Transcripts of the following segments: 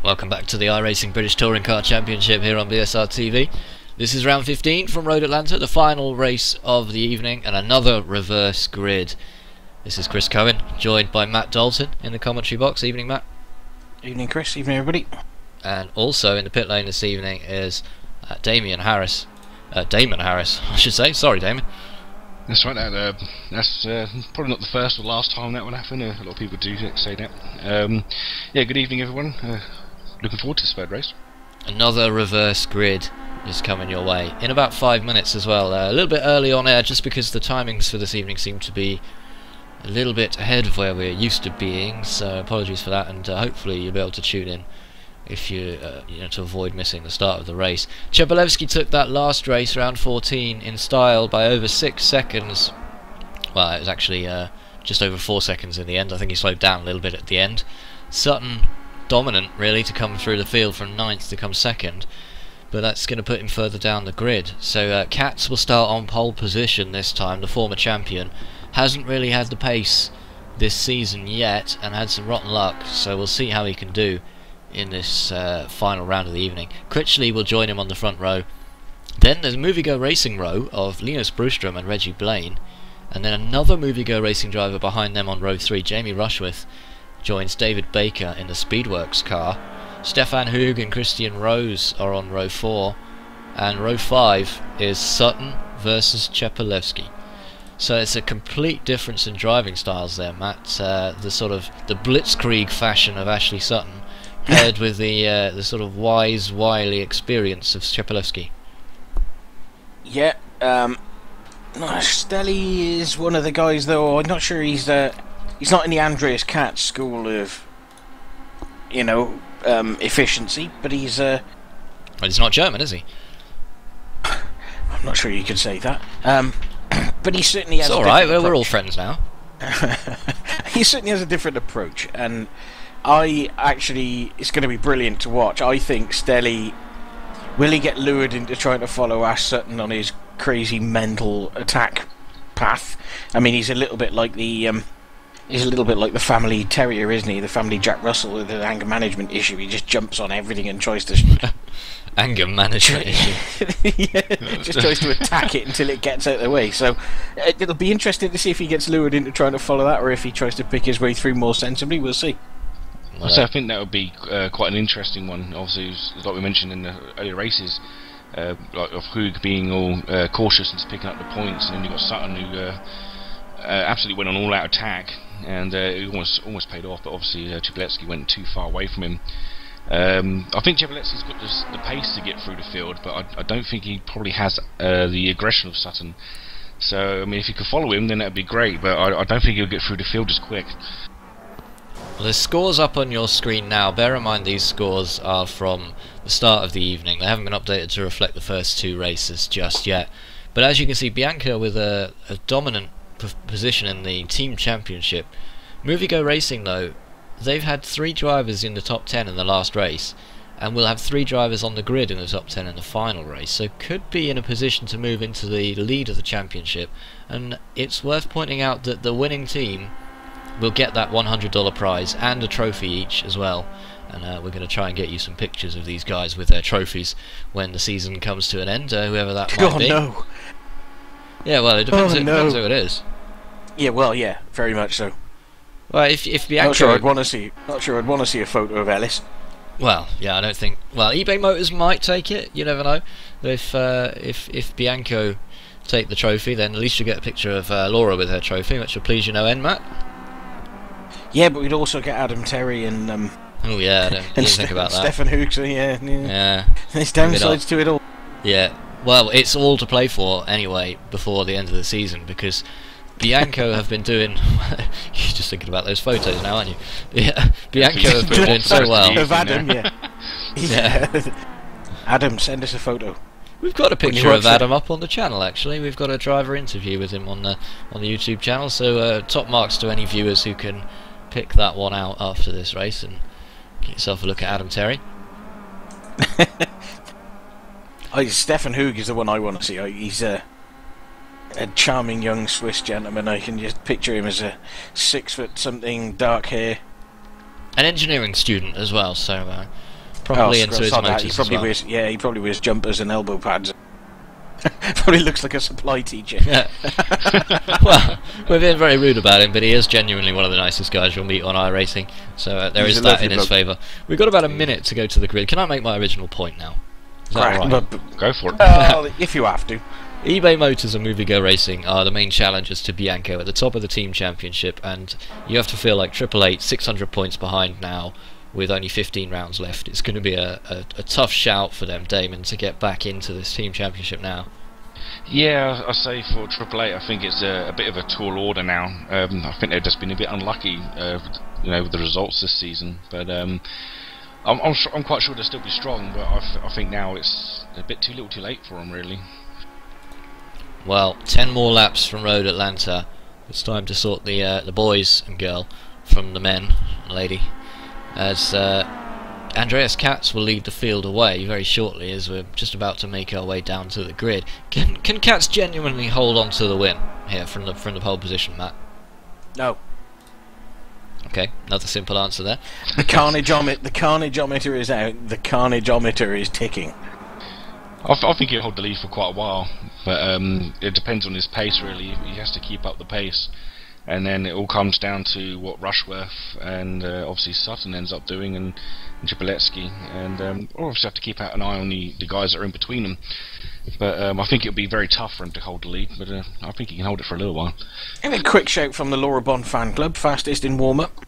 Welcome back to the iRacing British Touring Car Championship here on BSR TV. This is round 15 from Road Atlanta, the final race of the evening, and another reverse grid. This is Chris Cohen, joined by Matt Dalton in the commentary box. Evening, Matt. Evening, Chris. Evening, everybody. And also in the pit lane this evening is Damon Harris, I should say. Sorry, Damon. That's right. That's probably not the first or last time that would happen. A lot of people do say that. Yeah. Good evening, everyone. Looking forward to this third race. Another reverse grid is coming your way in about 5 minutes as well. A little bit early on air, just because the timings for this evening seem to be a little bit ahead of where we're used to being. So apologies for that, and hopefully you'll be able to tune in if you to avoid missing the start of the race. Chepelevsky took that last race, round 14, in style by over 6 seconds. Well, it was actually just over 4 seconds in the end. I think he slowed down a little bit at the end. Sutton dominant, really, to come through the field from 9th to come 2nd, but that's going to put him further down the grid. So Katz will start on pole position this time. The former champion hasn't really had the pace this season yet and had some rotten luck, so we'll see how he can do in this final round of the evening. Critchley will join him on the front row. Then there's a Movie Go Racing row of Linus Brustrom and Reggie Blaine, and then another Movie Go Racing driver behind them on row 3, Jamie Rushworth, joins David Baker in the Speedworks car. Stefan Hoog and Christian Rose are on row 4, and row 5 is Sutton versus Chepelevsky. So it's a complete difference in driving styles there, Matt. The sort of the blitzkrieg fashion of Ashley Sutton paired with the sort of wily experience of Chepelevsky. Yeah, Stelly is one of the guys, though. I'm not sure he's not in the Andreas Katz school of, efficiency, but he's well, he's not German, is he? I'm not sure you could say that. But he certainly has. It's all right. We're all friends now. He certainly has a different approach, and it's going to be brilliant to watch. I think Stelly, will he get lured into trying to follow Ash Sutton on his crazy mental attack path? I mean, he's a little bit like the family terrier, isn't he? The family Jack Russell with the anger management issue. He just jumps on everything and tries to anger management issue. Yeah, just tries to attack it until it gets out of the way. So it'll be interesting to see if he gets lured into trying to follow that, or if he tries to pick his way through more sensibly. We'll see. So I think that would be quite an interesting one. Obviously, like we mentioned in the earlier races, like of Hoog being all cautious and picking up the points, and then you've got Sutton who absolutely went on all-out attack, and it almost paid off. But obviously, Chepelevsky went too far away from him. I think Chepelevsky's got the pace to get through the field, but I don't think he probably has the aggression of Sutton. So I mean, if you could follow him, then that'd be great. But I don't think he'll get through the field as quick. Well, the scores up on your screen now. Bear in mind these scores are from the start of the evening. They haven't been updated to reflect the first 2 races just yet. But as you can see, Bianca with a dominant position in the team championship. Movie Go Racing, though, they've had 3 drivers in the top 10 in the last race, and we'll have 3 drivers on the grid in the top 10 in the final race, so could be in a position to move into the lead of the championship. And it's worth pointing out that the winning team will get that $100 prize and a trophy each as well, and we're going to try and get you some pictures of these guys with their trophies when the season comes to an end, whoever that might be. No. Yeah, well, it depends, depends who it is. Yeah, well, yeah, very much so. Well, if Bianca... Not sure I'd want to see a photo of Ellis. Well, yeah, I don't think... Well, eBay Motors might take it, you never know. If Bianco take the trophy, then at least you'll get a picture of Laura with her trophy, which will please you no end, Matt. Yeah, but we'd also get Adam Terry and... oh yeah, I didn't think about that. Stefan Hook, so yeah. There's downsides to it all. Yeah, well, it's all to play for anyway before the end of the season, because Bianco have been doing... You're just thinking about those photos now, aren't you? Yeah, Bianco have been doing so well. Of Adam, yeah. Adam, send us a photo. We've got a picture of Adam up on the channel, actually. We've got a driver interview with him on the YouTube channel, so top marks to any viewers who can pick that one out after this race and get yourself a look at Adam Terry. Stefan Hoog is the one I want to see. He's a charming young Swiss gentleman. I can just picture him as a 6 foot something, dark hair. An engineering student as well, so properly into his sod that. motors as well. He probably wears jumpers and elbow pads. Probably looks like a supply teacher. Yeah. Well, we're being very rude about him, but he is genuinely one of the nicest guys you'll meet on iRacing. So there is that in his favour. We've got about a minute to go to the grid. Can I make my original point now? Is that alright? Go for it. If you have to. eBay Motors and Movie Go Racing are the main challengers to Bianco at the top of the team championship, and you have to feel like Triple Eight 600 points behind now with only 15 rounds left. It's going to be a tough shout for them, Damon, to get back into this team championship now. Yeah, I say for Triple Eight, I think it's a bit of a tall order now. I think they've just been a bit unlucky, with the results this season. But I'm quite sure they'll still be strong. But I think now it's a bit too little, too late for them, really. Well, 10 more laps from Road Atlanta. It's time to sort the boys and girl from the men and lady, as Andreas Katz will lead the field away very shortly, as we're just about to make our way down to the grid. Can Katz genuinely hold on to the win here from the pole position, Matt? No. Okay, another simple answer there. The carnageometer is out. The carnageometer is ticking. I think he'll hold the lead for quite a while, but it depends on his pace, really. He has to keep up the pace, and then it all comes down to what Rushworth and obviously Sutton ends up doing, and Jiboletsky, and obviously have to keep out an eye on the guys that are in between them. But I think it'll be very tough for him to hold the lead, but I think he can hold it for a little while. And a quick shout from the Laura Bond fan club, fastest in warm-up.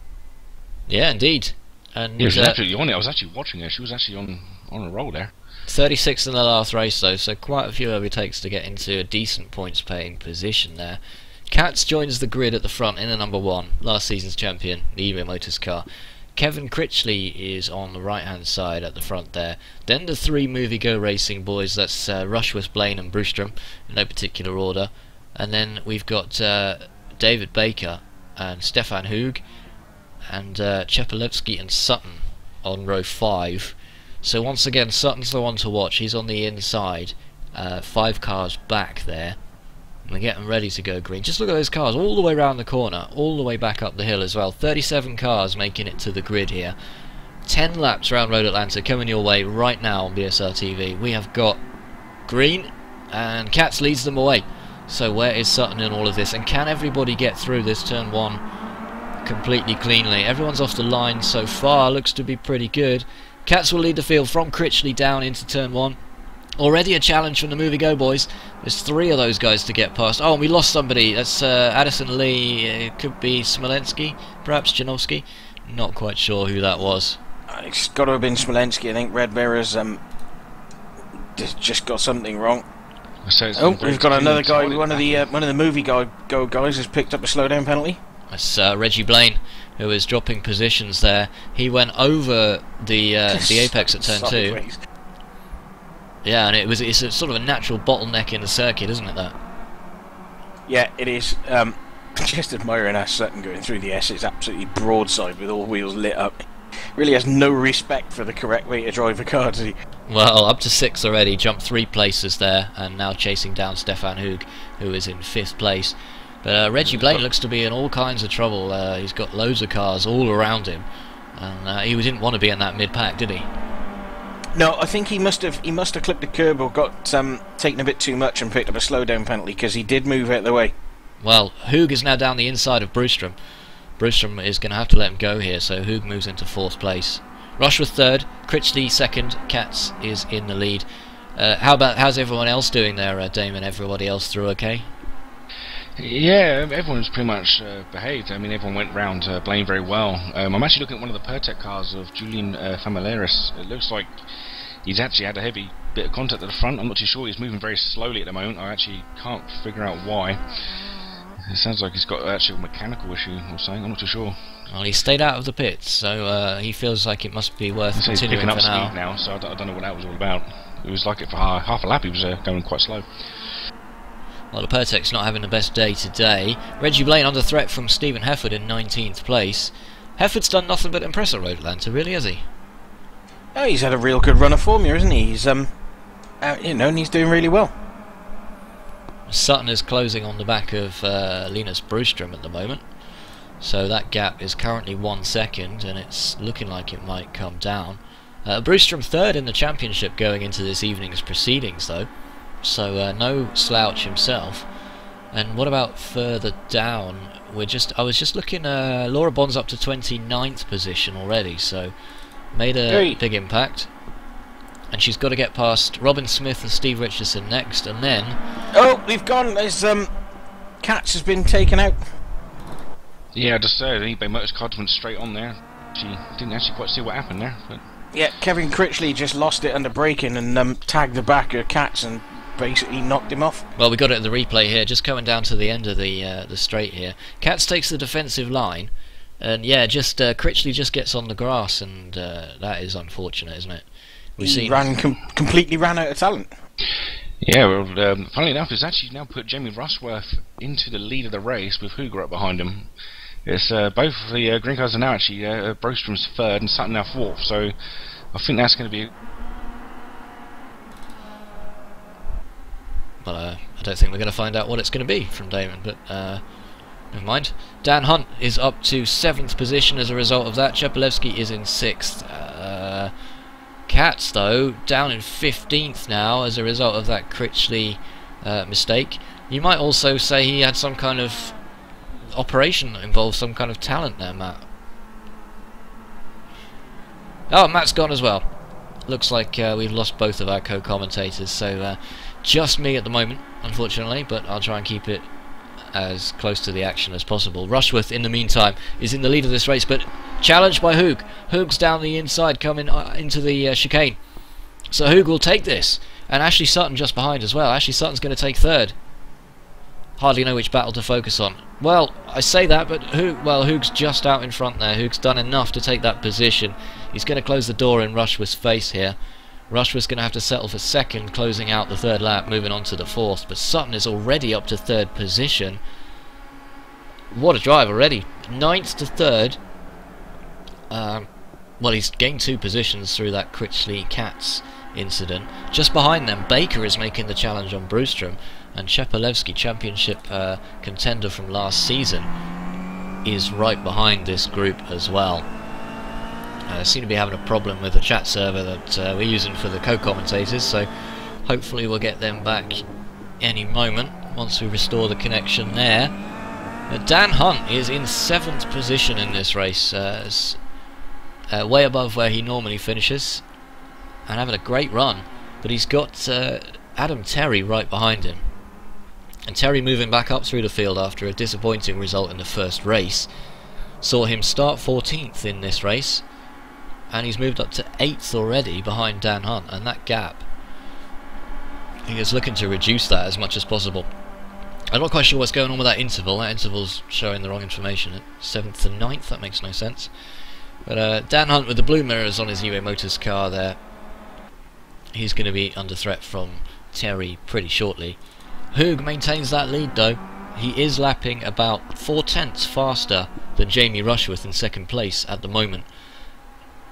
Yeah, indeed. And yeah, she was absolutely on it. I was actually watching her. She was actually on a roll there. 36th in the last race though, so quite a few overtakes to get into a decent points paying position there. Katz joins the grid at the front in the number 1, last season's champion, the eBay Motors car. Kevin Critchley is on the right hand side at the front there. Then the 3 Movie Go Racing boys, that's Rushworth, Blaine and Brewstrom, in no particular order. And then we've got David Baker and Stefan Hoog and Chepelevsky and Sutton on row 5. So once again, Sutton's the one to watch. He's on the inside, 5 cars back there. We're getting ready to go green. Just look at those cars all the way around the corner, all the way back up the hill as well. 37 cars making it to the grid here. 10 laps around Road Atlanta coming your way right now on BSR TV. We have got green, and Katz leads them away. So where is Sutton in all of this? And can everybody get through this turn 1 completely cleanly? Everyone's off the line so far. Looks to be pretty good. Katz will lead the field from Critchley down into turn 1. Already a challenge from the Movie Go boys. There's 3 of those guys to get past. Oh, and we lost somebody. That's Addison Lee. It could be Smolensky, perhaps Janowski. Not quite sure who that was. It's got to have been Smolensky. I think Red Mirror's just got something wrong. We've got another guy. One of the Movie Go guys has picked up a slowdown penalty. That's Reggie Blaine, who is dropping positions there. He went over the apex at turn 2. Yeah, and it's a sort of a natural bottleneck in the circuit, isn't it, that? Yeah, it is. Just admiring our Sutton going through the S. It's absolutely broadside with all wheels lit up. Really has no respect for the correct way to drive a car, does he? Well, up to 6 already, jumped 3 places there, and now chasing down Stefan Hoog, who is in 5th place. But Reggie Blaine looks to be in all kinds of trouble. He's got loads of cars all around him, and he didn't want to be in that mid-pack, did he? No, I think he must have clipped the curb or got taken a bit too much and picked up a slowdown penalty, because he did move out of the way. Well, Hoog is now down the inside of Brewstrom. Brewstrom is going to have to let him go here, so Hoog moves into 4th place. Rushworth 3rd, Critchley 2nd, Katz is in the lead. How's everyone else doing there, Damon? Everybody else through okay? Yeah, everyone's pretty much behaved. I mean, everyone went round Blaine very well. I'm actually looking at one of the Pertec cars of Julian Familiaris. It looks like he's actually had a heavy bit of contact at the front. I'm not too sure. He's moving very slowly at the moment. I actually can't figure out why. It sounds like he's got actually a mechanical issue or something. I'm not too sure. Well, he stayed out of the pits, so he feels like it must be worth continuing he's picking up for speed now, so I don't know what that was all about. It was like it for half a lap. He was going quite slow. Well, the Pertec's not having the best day today. Reggie Blaine under threat from Stephen Hefford in 19th place. Hefford's done nothing but impress at Road Atlanta, really, has he? Oh, he's had a real good run of form here, isn't he? He's and he's doing really well. Sutton is closing on the back of Linus Brewstrom at the moment, so that gap is currently 1 second, and it's looking like it might come down. Brewstrom third in the championship going into this evening's proceedings, though, so no slouch himself. And what about further down? I was just looking. Laura Bond's up to 29th position already, so made a big impact. And she's got to get past Robin Smith and Steve Richardson next, and then... Oh, we've gone. There's Katz has been taken out. Yeah, I just said eBay Motors Cards went straight on there. She didn't actually quite see what happened there. But... Yeah, Kevin Critchley just lost it under braking and tagged the back of Katz and basically knocked him off. Well, we got it in the replay here, just coming down to the end of the straight here. Katz takes the defensive line, and yeah, just Critchley just gets on the grass, and that is unfortunate, isn't it? He completely ran out of talent. Yeah, well, funnily enough, it's actually now put Jamie Rushworth into the lead of the race with Hooger up behind him. It's both of the green cars are now actually Brostrom's third and Sutton now fourth, so I think that's going to be... Well, I don't think we're going to find out what it's going to be from Damon, but never mind. Dan Hunt is up to 7th position as a result of that. Chepalevsky is in 6th. Katz, though, down in 15th now as a result of that Critchley mistake. You might also say he had some kind of operation that involved some kind of talent there, Matt. Oh, Matt's gone as well. Looks like we've lost both of our co-commentators, so just me at the moment, unfortunately, but I'll try and keep it as close to the action as possible. Rushworth, in the meantime, is in the lead of this race, but challenged by Hoog. Hoog's down the inside, coming into the chicane. So Hoog will take this, and Ashley Sutton just behind as well. Ashley Sutton's going to take 3rd. Hardly know which battle to focus on. Well, I say that, but Hoog's just out in front there. Hoog's done enough to take that position. He's going to close the door in Rushworth's face here. Rushworth's going to have to settle for 2nd, closing out the 3rd lap, moving on to the 4th. But Sutton is already up to 3rd position. What a drive already. 9th to 3rd. Well, he's gained 2 positions through that Critchley-Katz incident. Just behind them, Baker is making the challenge on Brewstrom. And Chepalevsky, championship contender from last season, is right behind this group as well. Seem to be having a problem with the chat server that we're using for the co-commentators, so hopefully we'll get them back any moment once we restore the connection there. Dan Hunt is in 7th position in this race, way above where he normally finishes, and having a great run, but he's got Adam Terry right behind him. And Terry, moving back up through the field after a disappointing result in the first race, saw him start 14th in this race, and he's moved up to 8th already behind Dan Hunt, and that gap, he is looking to reduce that as much as possible. I'm not quite sure what's going on with that interval. That interval's showing the wrong information at 7th to 9th. That makes no sense. But Dan Hunt with the blue mirrors on his eBay Motors car there, he's going to be under threat from Terry pretty shortly. Hoog maintains that lead though. He is lapping about 4/10 faster than Jamie Rushworth in 2nd place at the moment.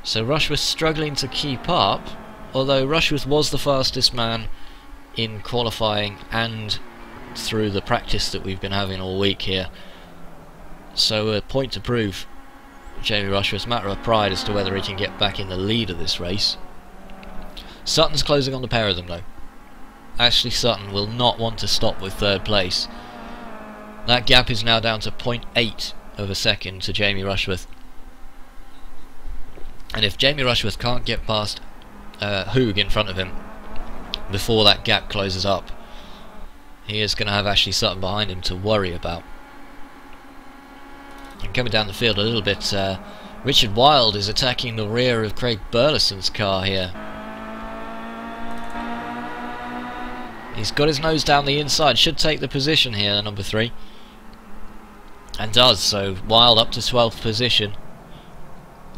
So Rushworth struggling to keep up, although Rushworth was the fastest man in qualifying and through the practice that we've been having all week here. So a point to prove Jamie Rushworth's matter of pride as to whether he can get back in the lead of this race. Sutton's closing on the pair of them though. Ashley Sutton will not want to stop with 3rd place. That gap is now down to 0.8 of a second to Jamie Rushworth. And if Jamie Rushworth can't get past Hoog in front of him before that gap closes up, he is going to have Ashley Sutton behind him to worry about. And coming down the field a little bit, Richard Wilde is attacking the rear of Craig Burleson's car here. He's got his nose down the inside, should take the position here, number 3. And does, so Wilde up to 12th position.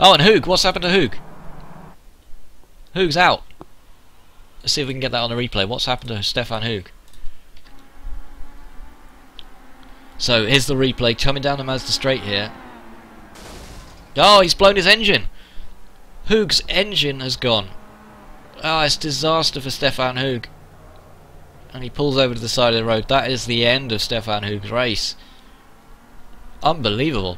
Oh, and Hoog, what's happened to Hoog? Hoog's out. Let's see if we can get that on the replay. What's happened to Stefan Hoog? So here's the replay coming down the Mazda straight here. Oh, he's blown his engine. Hoog's engine has gone. Oh, it's disaster for Stefan Hoog. And he pulls over to the side of the road. That is the end of Stefan Hoog's race. Unbelievable.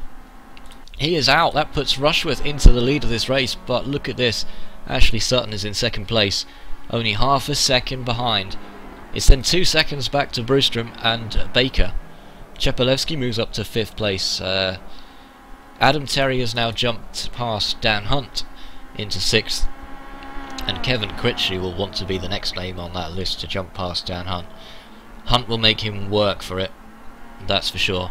He is out. That puts Rushworth into the lead of this race. But look at this. Ashley Sutton is in second place, only half a second behind. It's then 2 seconds back to Brewstrom and Baker. Chepalewski moves up to 5th place. Adam Terry has now jumped past Dan Hunt into 6th, and Kevin Critchley will want to be the next name on that list to jump past Dan Hunt. Hunt will make him work for it, that's for sure.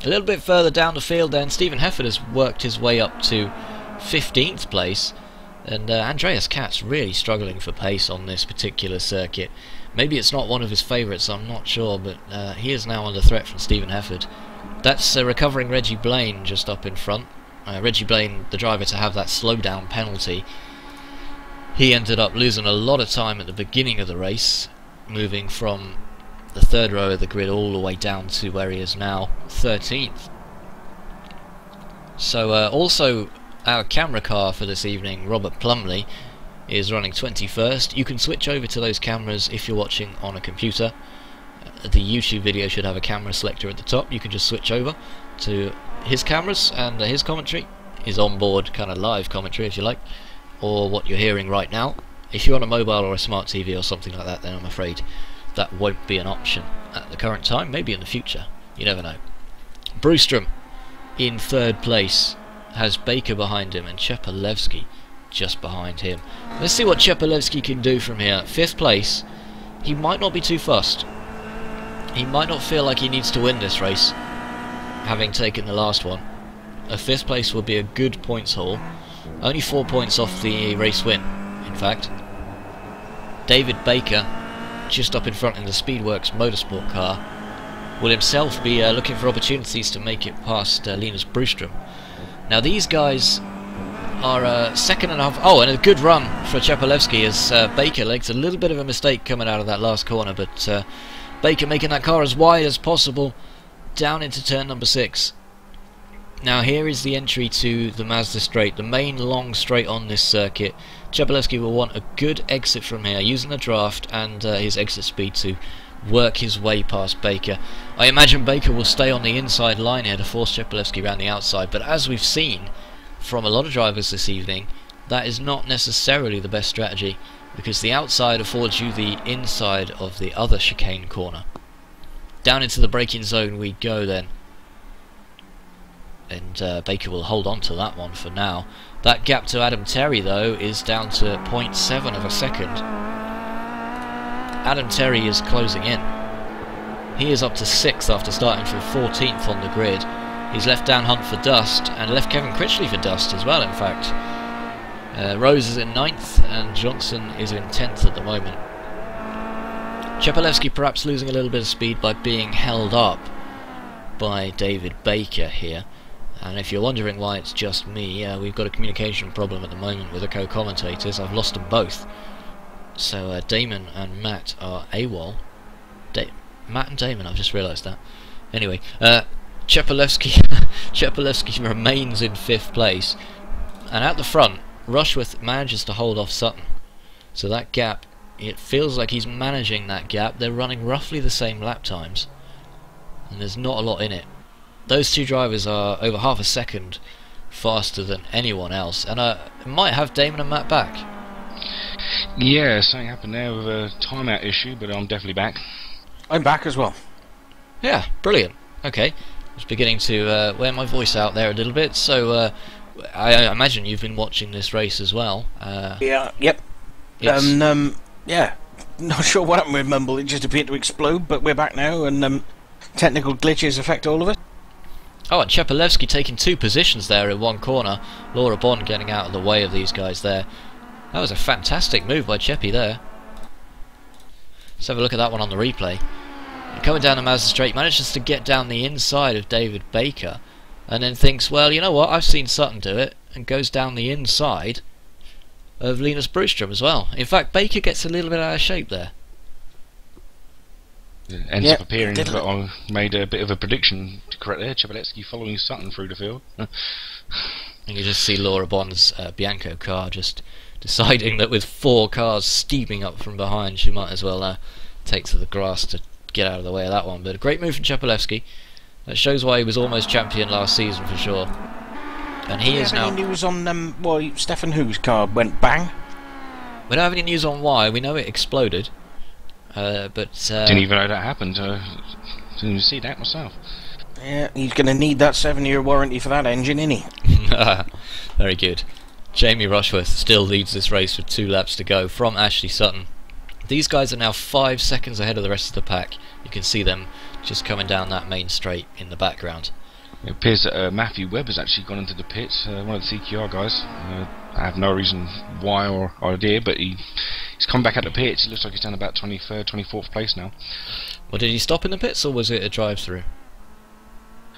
A little bit further down the field then, Stephen Hefford has worked his way up to 15th place, and Andreas Katz really struggling for pace on this particular circuit. Maybe it's not one of his favourites, I'm not sure, but he is now under threat from Stephen Hefford. That's recovering Reggie Blaine just up in front. Reggie Blaine, the driver to have that slowdown penalty. He ended up losing a lot of time at the beginning of the race, moving from the 3rd row of the grid all the way down to where he is now, 13th. So also our camera car for this evening, Robert Plumley, is running 21st. You can switch over to those cameras if you're watching on a computer. The YouTube video should have a camera selector at the top. You can just switch over to his cameras, and his commentary is onboard kind of live commentary if you like, or what you're hearing right now. If you're on a mobile or a smart TV or something like that, then I'm afraid that won't be an option at the current time. Maybe in the future, you never know. Brewstrom in 3rd place has Baker behind him and Chepalewski just behind him. Let's see what Chepalewski can do from here. 5th place. He might not be too fussed. He might not feel like he needs to win this race, having taken the last one. A 5th place would be a good points haul. Only 4 points off the race win, in fact. David Baker, just up in front in the Speedworks motorsport car, will himself be looking for opportunities to make it past Linus Brewstrom. Now these guys are 2nd and a half. Oh, and a good run for Chepalewski as Baker legs a little bit of a mistake coming out of that last corner, but Baker making that car as wide as possible down into turn number 6. Now here is the entry to the Mazda straight, the main long straight on this circuit. Chepalewski will want a good exit from here, using the draft and his exit speed to work his way past Baker. I imagine Baker will stay on the inside line here to force Chepalewski around the outside, but as we've seen from a lot of drivers this evening, that is not necessarily the best strategy, because the outside affords you the inside of the other chicane corner. Down into the braking zone we go then, and Baker will hold on to that one for now. That gap to Adam Terry though is down to 0.7 of a second. Adam Terry is closing in. He is up to 6th after starting from 14th on the grid. He's left Dan Hunt for dust, and left Kevin Critchley for dust as well, in fact. Rose is in 9th, and Johnson is in 10th at the moment. Chepalewski perhaps losing a little bit of speed by being held up by David Baker here. And if you're wondering why it's just me, we've got a communication problem at the moment with the co-commentators. I've lost them both. So Damon and Matt are AWOL. Matt and Damon, I've just realised that. Anyway, Chepalewski remains in 5th place. And at the front, Rushworth manages to hold off Sutton. So that gap, it feels like he's managing that gap. They're running roughly the same lap times, and there's not a lot in it. Those two drivers are over half a second faster than anyone else, and might have Damon and Matt back. Yeah, something happened there with a timeout issue, but I'm definitely back. I'm back as well. Yeah, brilliant. Okay, I was beginning to wear my voice out there a little bit, so I imagine you've been watching this race as well. Yeah, yep. Yeah, not sure what happened with Mumble, it just appeared to explode, but we're back now, and technical glitches affect all of us. Oh, and Chepalewski taking 2 positions there in one corner. Laura Bond getting out of the way of these guys there. That was a fantastic move by Cheppy there. Let's have a look at that one on the replay. Coming down the Mazda straight, manages to get down the inside of David Baker, and then thinks, well, you know what, I've seen Sutton do it, and goes down the inside of Linus Brewstrom as well. In fact, Baker gets a little bit out of shape there. Ends up appearing, but I made a bit of a prediction to correct there. Chepalewski following Sutton through the field. And you just see Laura Bond's Bianco car just deciding that with 4 cars steaming up from behind, she might as well take to the grass to get out of the way of that one. But a great move from Chepalewski. That shows why he was almost champion last season for sure. And he is now... any news on why Stefan Hu's car went bang? We don't have any news on why. We know it exploded. But... Didn't even know that happened. Didn't even see that myself. Yeah, he's going to need that 7-year warranty for that engine, isn't he? Very good. Jamie Rushworth still leads this race with 2 laps to go from Ashley Sutton. These guys are now 5 seconds ahead of the rest of the pack. You can see them just coming down that main straight in the background. It appears that Matthew Webb has actually gone into the pits, one of the CQR guys. I have no reason why or idea, but he's come back at the pits. It looks like he's down about 23rd, 24th place now. Well, did he stop in the pits, or was it a drive-through?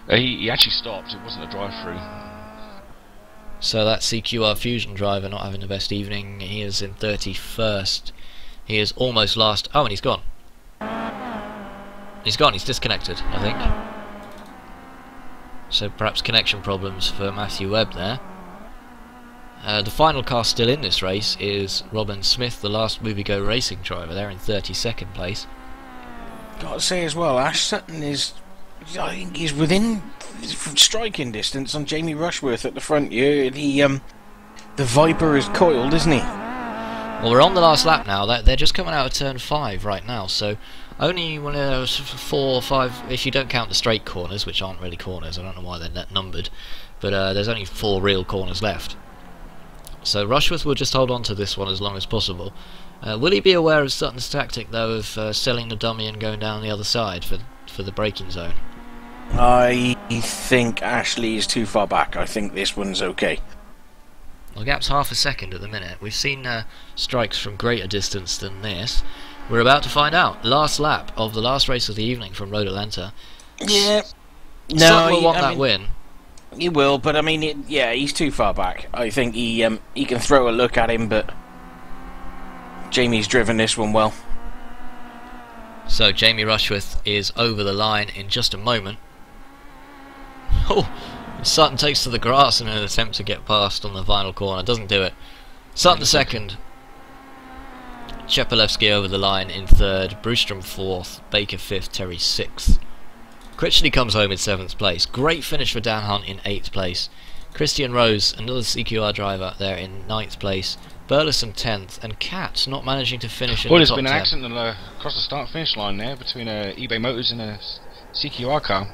He actually stopped. It wasn't a drive-through. So that CQR Fusion driver not having the best evening. He is in 31st. He is almost last. Oh, and he's gone. He's gone. He's disconnected, I think. So perhaps connection problems for Matthew Webb there. The final car still in this race is Robin Smith, the last Movie Go Racing driver. They're in 32nd place. Got to say as well, Ash Sutton is... I think he's within striking distance on Jamie Rushworth at the front here. The Viper is coiled, isn't he? Well, we're on the last lap now. They're just coming out of turn 5 right now, so only 4 or 5, if you don't count the straight corners, which aren't really corners. I don't know why they're numbered, but there's only 4 real corners left. So Rushworth will just hold on to this one as long as possible. Will he be aware of Sutton's tactic, though, of selling the dummy and going down the other side for the braking zone? I think Ashley is too far back. I think this one's okay. Well, the gap's half a second at the minute. We've seen strikes from greater distance than this. We're about to find out. Last lap of the last race of the evening from Road Atlanta. Yeah. Sutton will want that win. He will, but I mean, yeah, he's too far back. I think he can throw a look at him, but Jamie's driven this one well. So Jamie Rushworth is over the line in just a moment. Oh, Sutton takes to the grass in an attempt to get past on the final corner. Doesn't do it. Sutton second. Chepelevsky over the line in 3rd. Brewstrom 4th. Baker 5th. Terry 6th. Critchley comes home in 7th place. Great finish for Dan Hunt in 8th place. Christian Rose, another CQR driver, there in 9th place. Burleson 10th, and Katz not managing to finish in the top 10. Well, there's been an accident across the start-finish line there between eBay Motors and a CQR car.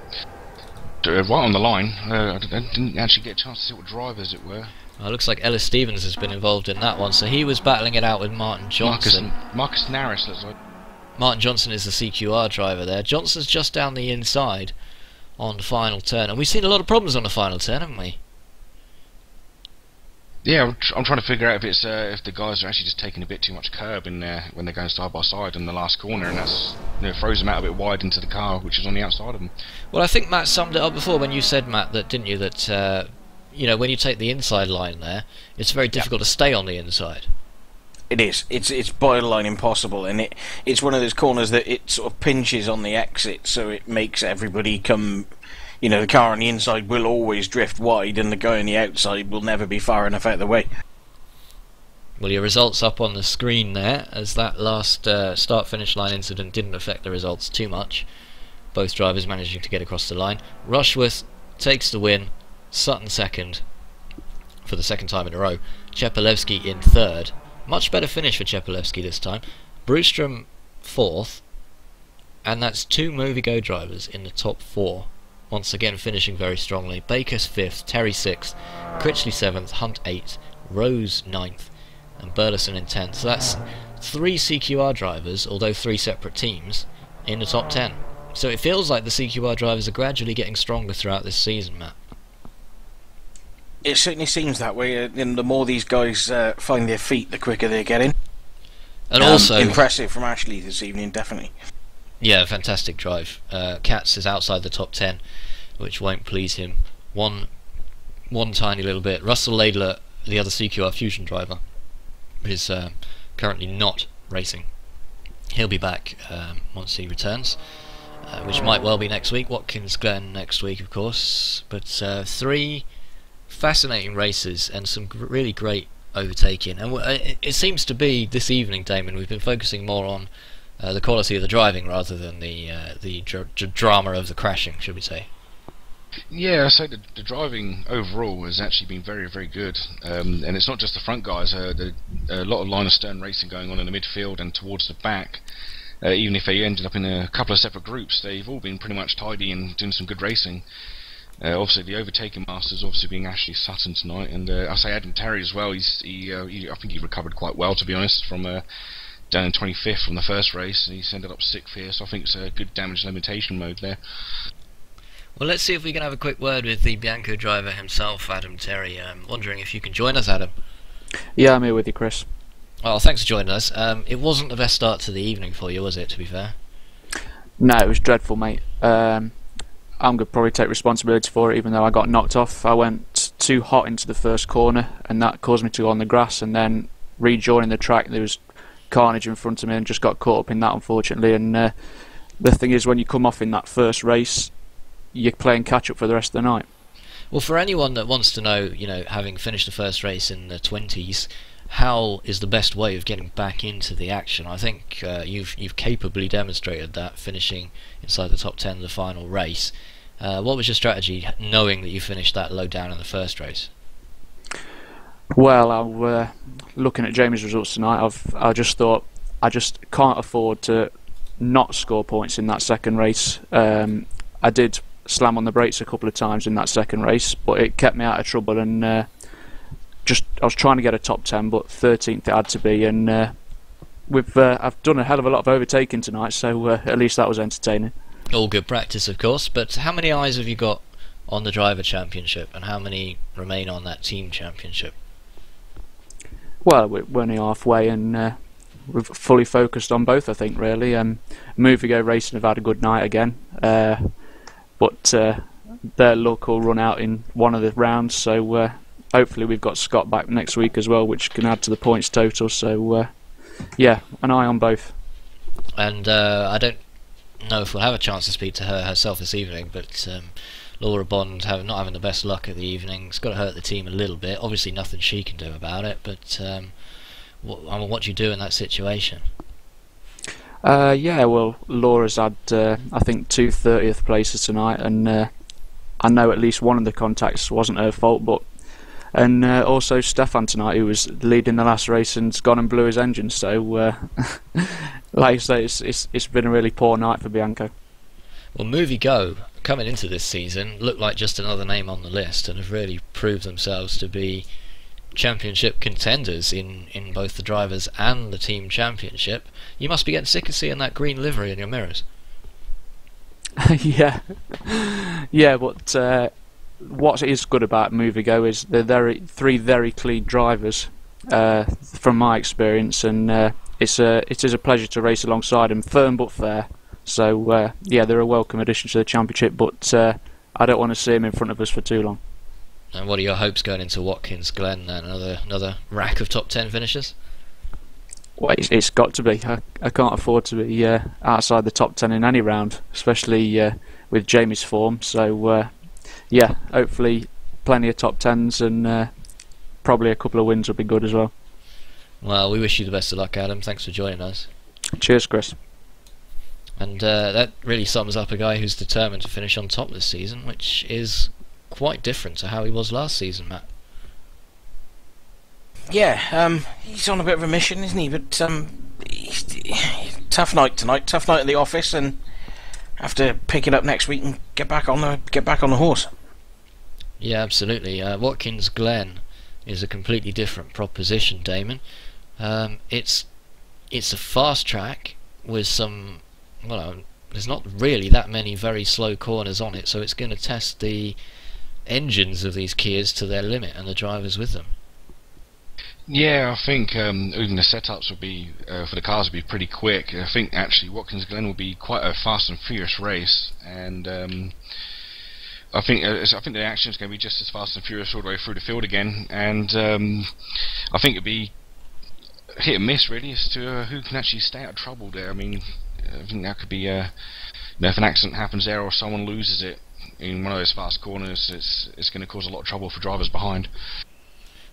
Right on the line. I didn't actually get a chance to see what drivers it were. Well, it looks like Ellis Stevens has been involved in that one, so he was battling it out with Martin Johnson. Marcus Naris looks like. Martin Johnson is the CQR driver there. Johnson's just down the inside on the final turn, and we've seen a lot of problems on the final turn, haven't we? Yeah, I'm trying to figure out if it's if the guys are actually just taking a bit too much curb in there when they're going side by side in the last corner, and that's throws them out a bit wide into the car, which is on the outside of them. Well, I think Matt summed it up before when you said, Matt, that didn't you, that when you take the inside line there, it's very difficult to stay on the inside. It is. It's borderline impossible, and it's one of those corners that it sort of pinches on the exit, so it makes everybody come. The car on the inside will always drift wide, and the guy on the outside will never be far enough out of the way. Well, your results up on the screen there, as that last start-finish line incident didn't affect the results too much. Both drivers managing to get across the line. Rushworth takes the win, Sutton second for the second time in a row. Chepelevsky in 3rd. Much better finish for Chepelevsky this time. Brewstrom 4th, and that's 2 Movie Go drivers in the top 4. Once again finishing very strongly. Baker's 5th, Terry 6th, Critchley 7th, Hunt 8th, Rose 9th, and Burleson in 10th. So that's 3 CQR drivers, although 3 separate teams, in the top 10. So it feels like the CQR drivers are gradually getting stronger throughout this season, Matt. It certainly seems that way, and the more these guys find their feet, the quicker they're getting. And also impressive from Ashley this evening, definitely. Yeah, fantastic drive. Katz is outside the top 10, which won't please him one tiny little bit. Russell Laidler, the other CQR Fusion driver, is currently not racing. He'll be back once he returns, which might well be next week. Watkins Glen next week, of course. But 3 fascinating races and some really great overtaking. And it seems to be this evening, Damon, we've been focusing more on the quality of the driving rather than the drama of the crashing, should we say. Yeah, so the driving overall has actually been very, very good, and it's not just the front guys. A lot of line of stern racing going on in the midfield and towards the back. Even if they ended up in a couple of separate groups, they've all been pretty much tidy and doing some good racing. Obviously, the overtaking masters obviously being Ashley Sutton tonight, and I say Adam Terry as well. I think he recovered quite well, to be honest, from down in 25th from the first race, and he's ended up 6th here. So I think it's a good damage limitation mode there. Well, let's see if we can have a quick word with the Bianco driver himself, Adam Terry. I'm wondering if you can join us, Adam. Yeah, I'm here with you, Chris. Well, thanks for joining us. It wasn't the best start to the evening for you, was it, to be fair? No, it was dreadful, mate. I'm going to probably take responsibility for it, even though I got knocked off. I went too hot into the first corner, and that caused me to go on the grass, and then rejoining the track, there was carnage in front of me, and just got caught up in that, unfortunately. And the thing is, when you come off in that first race, you're playing catch-up for the rest of the night. Well, for anyone that wants to know, having finished the first race in the 20s, how is the best way of getting back into the action? I think you've capably demonstrated that, finishing inside the top 10 of the final race. What was your strategy, knowing that you finished that low down in the first race? Well, looking at Jamie's results tonight, I just thought I just can't afford to not score points in that second race. I did slam on the brakes a couple of times in that second race, but it kept me out of trouble, and I was trying to get a top 10, but 13th it had to be, and I've done a hell of a lot of overtaking tonight, so at least that was entertaining. All good practice, of course, but how many eyes have you got on the driver championship, and how many remain on that team championship? Well, we're only halfway, and we've fully focused on both, I think, really. Movigo Racing have had a good night again, but their luck will run out in one of the rounds, so hopefully we've got Scott back next week as well, which can add to the points total, so yeah, an eye on both. And I don't know if we'll have a chance to speak to her herself this evening, but Laura Bond not having the best luck at the evening. It's got to hurt the team a little bit. Obviously nothing she can do about it, but what do you do in that situation? Yeah, well, Laura's had, I think, 2 30th places tonight, and I know at least one of the contacts wasn't her fault, but and also Stefan tonight, who was leading the last race and's gone and blew his engine, so like I say, it's been a really poor night for Bianco. Well, Movigo, coming into this season, looked like just another name on the list, and have really proved themselves to be championship contenders in both the drivers and the team championship. You must be getting sick of seeing that green livery in your mirrors. Yeah, but what is good about Movigo is they're three very clean drivers, from my experience, and it is a pleasure to race alongside them. Firm but fair. So yeah, they're a welcome addition to the championship, but I don't want to see them in front of us for too long. And what are your hopes going into Watkins Glen then? Another rack of top 10 finishes? Well, it's got to be. I can't afford to be outside the top 10 in any round, especially with Jamie's form. So yeah, hopefully plenty of top 10s, and probably a couple of wins will be good as well. Well, we wish you the best of luck, Adam. Thanks for joining us. Cheers, Chris. And that really sums up a guy who's determined to finish on top this season, which is quite different to how he was last season, Matt. Yeah, he's on a bit of a mission, isn't he? But tough night tonight, tough night at the office, and have to pick it up next week and get back on the horse. Yeah, absolutely. Watkins Glen is a completely different proposition, Damon. It's a fast track with some, well, there's not really that many very slow corners on it, so it's going to test the engines of these Kias to their limit and the drivers with them. Yeah, I think even the setups will be for the cars will be pretty quick. I think actually Watkins Glen will be quite a fast and furious race, and I think the action is going to be just as fast and furious all the way through the field again, and I think it'll be hit and miss really as to who can actually stay out of trouble there. I mean, I think that could be if an accident happens there or someone loses it in one of those fast corners, it's going to cause a lot of trouble for drivers behind.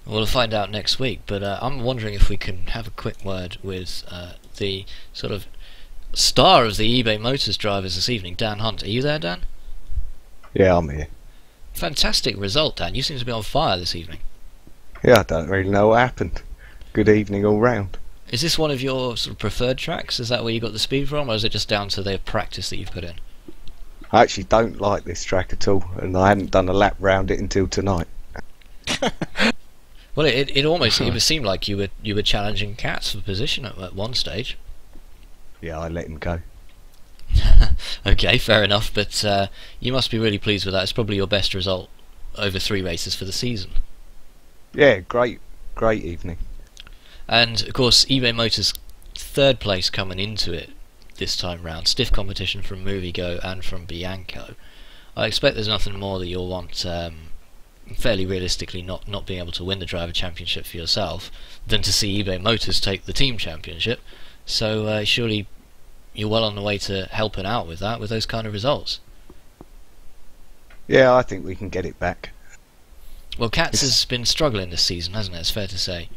We'll find out next week, but I'm wondering if we can have a quick word with the sort of star of the eBay Motors drivers this evening, Dan Hunt. Are you there, Dan? Yeah, I'm here. Fantastic result, Dan. You seem to be on fire this evening. Yeah, I don't really know what happened. Good evening all round. Is this one of your sort of preferred tracks? Is that where you got the speed from, or is it just down to the practice that you've put in? I actually don't like this track at all, and I hadn't done a lap round it until tonight. Well, it almost it would seem like you were challenging Katz for position at one stage. Yeah, I let him go. Okay, fair enough, but you must be really pleased with that. It's probably your best result over 3 races for the season. Yeah, great evening. And of course, eBay Motors' 3rd place coming into it this time round. Stiff competition from Movigo and from Bianco. I expect there's nothing more that you'll want, fairly realistically, not being able to win the driver championship for yourself, than to see eBay Motors take the team championship. So surely you're well on the way to helping out with that, with those kind of results. Yeah, I think we can get it back. Well, Katz has been struggling this season, hasn't it? It's fair to say.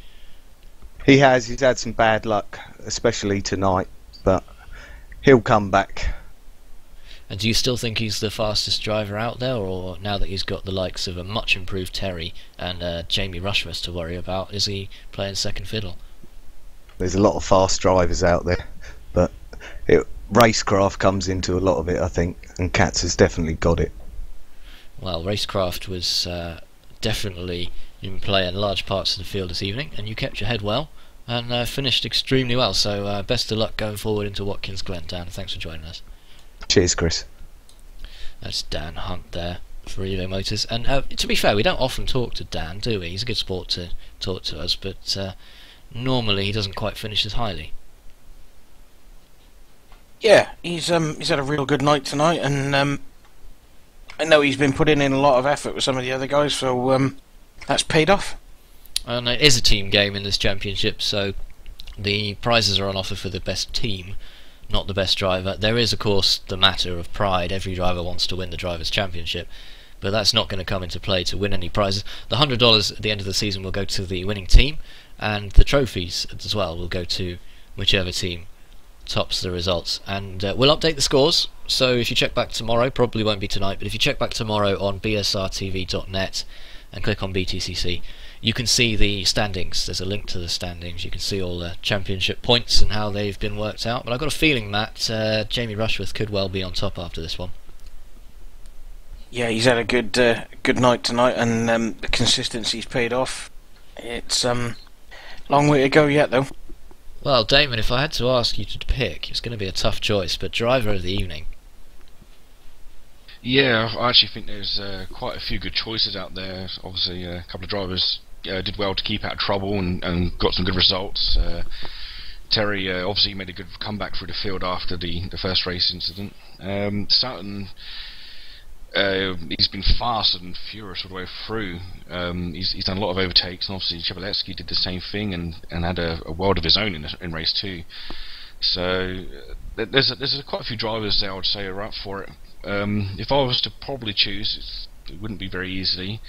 He has. He's had some bad luck, especially tonight, but he'll come back. And do you still think he's the fastest driver out there, or now that he's got the likes of a much improved Terry and Jamie Rushworth to worry about, is he playing second fiddle? There's a lot of fast drivers out there, but racecraft comes into a lot of it, I think, and Katz has definitely got it. Well, racecraft was definitely in play in large parts of the field this evening, and you kept your head well and finished extremely well, so best of luck going forward into Watkins Glen, Dan. Thanks for joining us. Cheers, Chris. That's Dan Hunt there for eBay Motors, and to be fair, we don't often talk to Dan, do we? He's a good sport to talk to us, but normally he doesn't quite finish as highly. Yeah, he's had a real good night tonight, and I know he's been putting in a lot of effort with some of the other guys, so that's paid off. And it is a team game in this championship, so the prizes are on offer for the best team, not the best driver. There is, of course, the matter of pride. Every driver wants to win the Drivers' Championship, but that's not going to come into play to win any prizes. The $100 at the end of the season will go to the winning team, and the trophies as well will go to whichever team tops the results. And we'll update the scores, so if you check back tomorrow, probably won't be tonight, but if you check back tomorrow on bsrtv.net and click on BTCC, you can see the standings. There's a link to the standings. You can see all the championship points and how they've been worked out. But I've got a feeling, Matt, Jamie Rushworth could well be on top after this one. Yeah, he's had a good night tonight, and the consistency's paid off. It's long way to go yet, though. Well, Damon, if I had to ask you to pick, it's going to be a tough choice, but driver of the evening. Yeah, I actually think there's quite a few good choices out there. Obviously, a couple of drivers did well to keep out of trouble and got some good results. Terry obviously made a good comeback through the field after the first race incident. Sutton, he's been fast and furious all the way through. He's done a lot of overtakes, and obviously Chebeletsky did the same thing and had a world of his own in race 2. So there's quite a few drivers there I would say are up for it. If I was to probably choose, it wouldn't be very easily.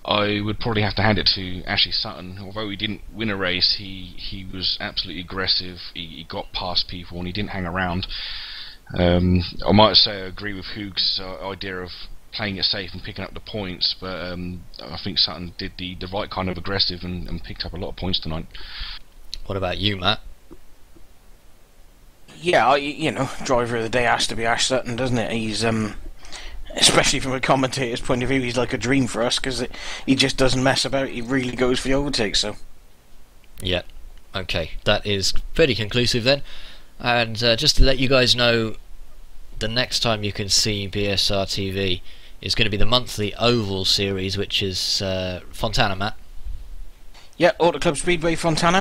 I would probably have to hand it to Ashley Sutton. Although he didn't win a race, he was absolutely aggressive. He got past people and he didn't hang around. I might say I agree with Hoog's idea of playing it safe and picking up the points, but I think Sutton did the right kind of aggressive and picked up a lot of points tonight. What about you, Matt? Yeah, driver of the day has to be Ash Sutton, doesn't it? He's especially from a commentator's point of view, he's like a dream for us because he just doesn't mess about. He really goes for the overtakes. So yeah, okay, that is pretty conclusive then. And just to let you guys know, the next time you can see BSR TV is going to be the monthly Oval series, which is Fontana, Matt. Yeah, Auto Club Speedway Fontana.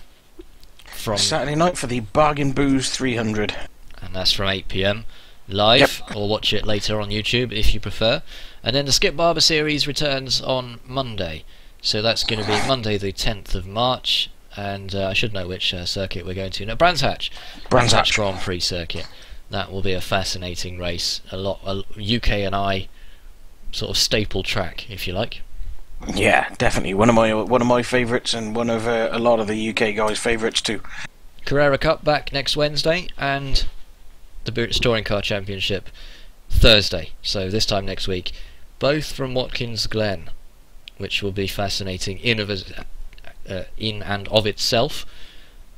From Saturday night for the Bargain Booze 300. And that's from 8 PM live, or watch it later on YouTube if you prefer. And then the Skip Barber series returns on Monday. So that's going to be Monday the 10th of March. And I should know which circuit we're going to. No, Brands Hatch Grand Prix circuit. That will be a fascinating race. A UK and I sort of staple track, if you like. Yeah, definitely one of my favourites, and one of a lot of the UK guys' favourites too. Carrera Cup back next Wednesday, and the British Touring Car Championship Thursday. So this time next week, both from Watkins Glen, which will be fascinating in and of itself.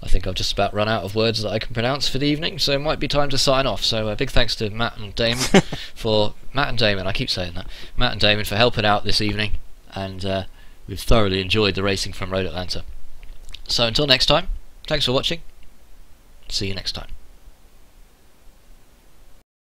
I think I've just about run out of words that I can pronounce for the evening, so it might be time to sign off. So a big thanks to Matt and Damon I keep saying that, Matt and Damon for helping out this evening, and we've thoroughly enjoyed the racing from Road Atlanta. So until next time, thanks for watching, see you next time.